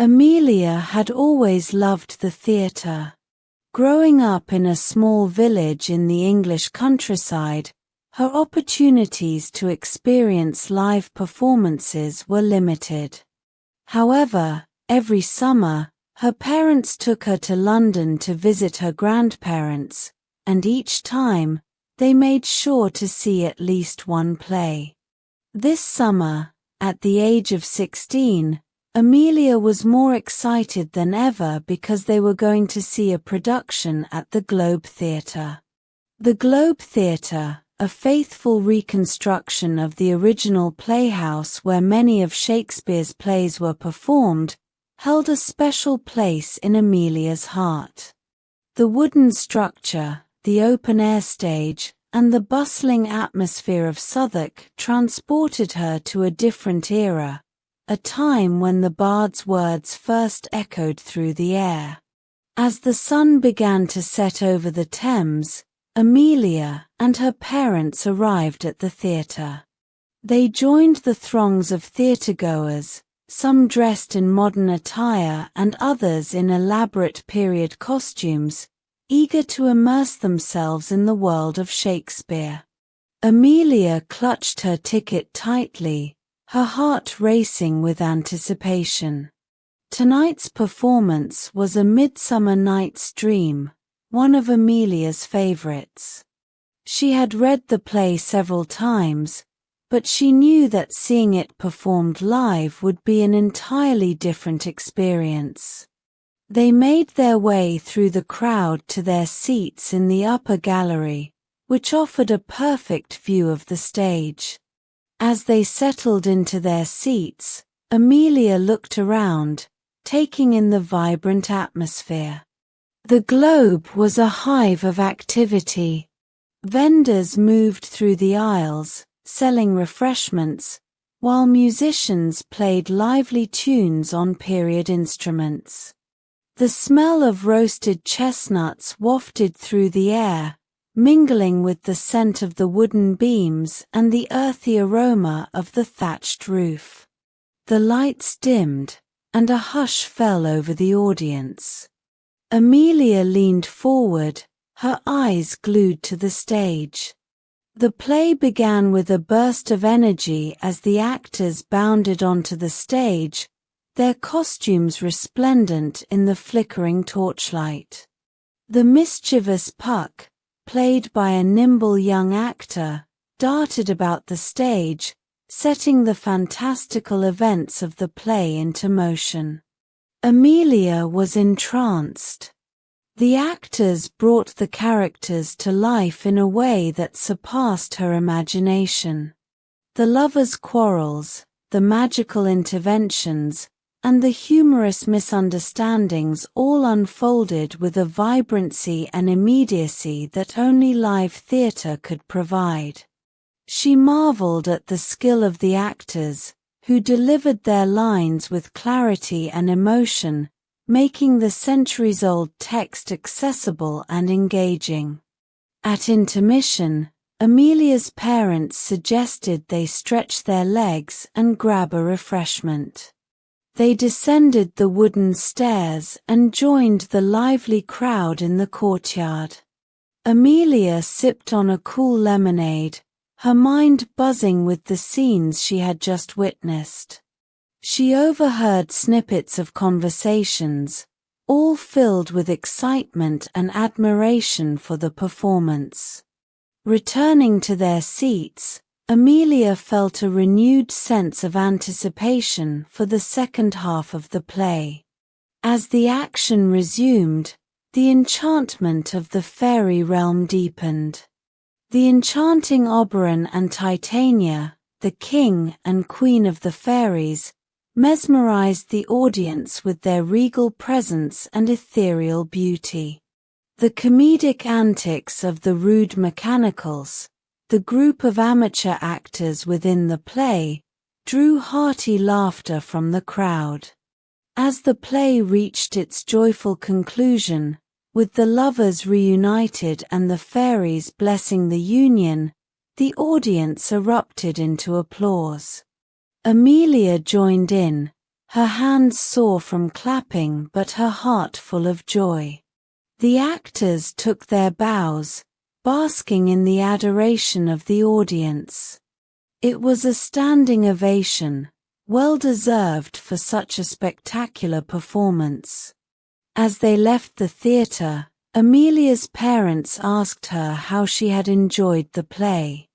Amelia had always loved the theatre. Growing up in a small village in the English countryside, her opportunities to experience live performances were limited. However, every summer, her parents took her to London to visit her grandparents, and each time, they made sure to see at least one play. This summer, at the age of 16, Amelia was more excited than ever because they were going to see a production at the Globe Theatre. The Globe Theatre, a faithful reconstruction of the original playhouse where many of Shakespeare's plays were performed, held a special place in Amelia's heart. The wooden structure, the open-air stage, and the bustling atmosphere of Southwark transported her to a different era, a time when the bard's words first echoed through the air. As the sun began to set over the Thames, Amelia and her parents arrived at the theatre. They joined the throngs of theatregoers, some dressed in modern attire and others in elaborate period costumes, eager to immerse themselves in the world of Shakespeare. Amelia clutched her ticket tightly, her heart racing with anticipation. Tonight's performance was A Midsummer Night's Dream, one of Amelia's favorites. She had read the play several times, but she knew that seeing it performed live would be an entirely different experience. They made their way through the crowd to their seats in the upper gallery, which offered a perfect view of the stage. As they settled into their seats, Amelia looked around, taking in the vibrant atmosphere. The Globe was a hive of activity. Vendors moved through the aisles, selling refreshments, while musicians played lively tunes on period instruments. The smell of roasted chestnuts wafted through the air, mingling with the scent of the wooden beams and the earthy aroma of the thatched roof. The lights dimmed, and a hush fell over the audience. Amelia leaned forward, her eyes glued to the stage. The play began with a burst of energy as the actors bounded onto the stage, their costumes resplendent in the flickering torchlight. The mischievous Puck, played by a nimble young actor, darted about the stage, setting the fantastical events of the play into motion. Amelia was entranced. The actors brought the characters to life in a way that surpassed her imagination. The lovers' quarrels, the magical interventions, and the humorous misunderstandings all unfolded with a vibrancy and immediacy that only live theatre could provide. She marveled at the skill of the actors, who delivered their lines with clarity and emotion, making the centuries-old text accessible and engaging. At intermission, Amelia's parents suggested they stretch their legs and grab a refreshment. They descended the wooden stairs and joined the lively crowd in the courtyard. Amelia sipped on a cool lemonade, her mind buzzing with the scenes she had just witnessed. She overheard snippets of conversations, all filled with excitement and admiration for the performance. Returning to their seats, Amelia felt a renewed sense of anticipation for the second half of the play. As the action resumed, the enchantment of the fairy realm deepened. The enchanting Oberon and Titania, the king and queen of the fairies, mesmerized the audience with their regal presence and ethereal beauty. The comedic antics of the rude mechanicals, the group of amateur actors within the play, drew hearty laughter from the crowd. As the play reached its joyful conclusion, with the lovers reunited and the fairies blessing the union, the audience erupted into applause. Amelia joined in, her hands sore from clapping but her heart full of joy. The actors took their bows, basking in the adoration of the audience. It was a standing ovation, well deserved for such a spectacular performance. As they left the theatre, Amelia's parents asked her how she had enjoyed the play.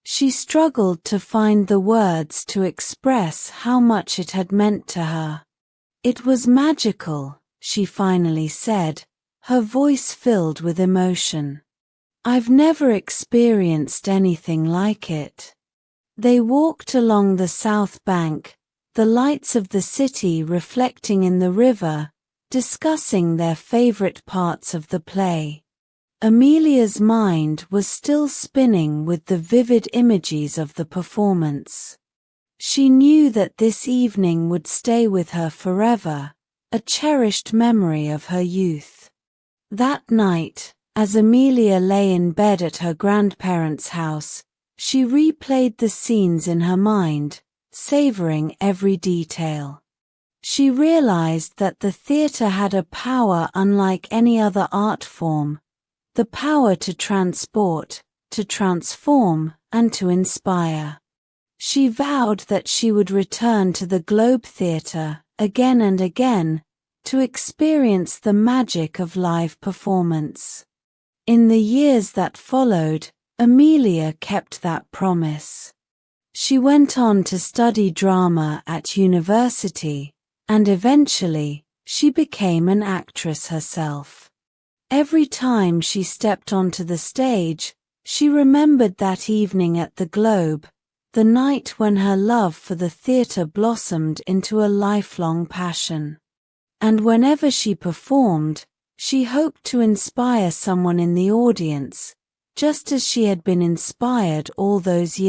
She struggled to find the words to express how much it had meant to her. "It was magical," she finally said, her voice filled with emotion. "I've never experienced anything like it." They walked along the south bank, the lights of the city reflecting in the river, discussing their favorite parts of the play. Amelia's mind was still spinning with the vivid images of the performance. She knew that this evening would stay with her forever, a cherished memory of her youth. That night, as Amelia lay in bed at her grandparents' house, she replayed the scenes in her mind, savoring every detail. She realized that the theatre had a power unlike any other art form, the power to transport, to transform, and to inspire. She vowed that she would return to the Globe Theatre, again and again, to experience the magic of live performance. In the years that followed, Amelia kept that promise. She went on to study drama at university, and eventually, she became an actress herself. Every time she stepped onto the stage, she remembered that evening at the Globe, the night when her love for the theatre blossomed into a lifelong passion. And whenever she performed, she hoped to inspire someone in the audience, just as she had been inspired all those years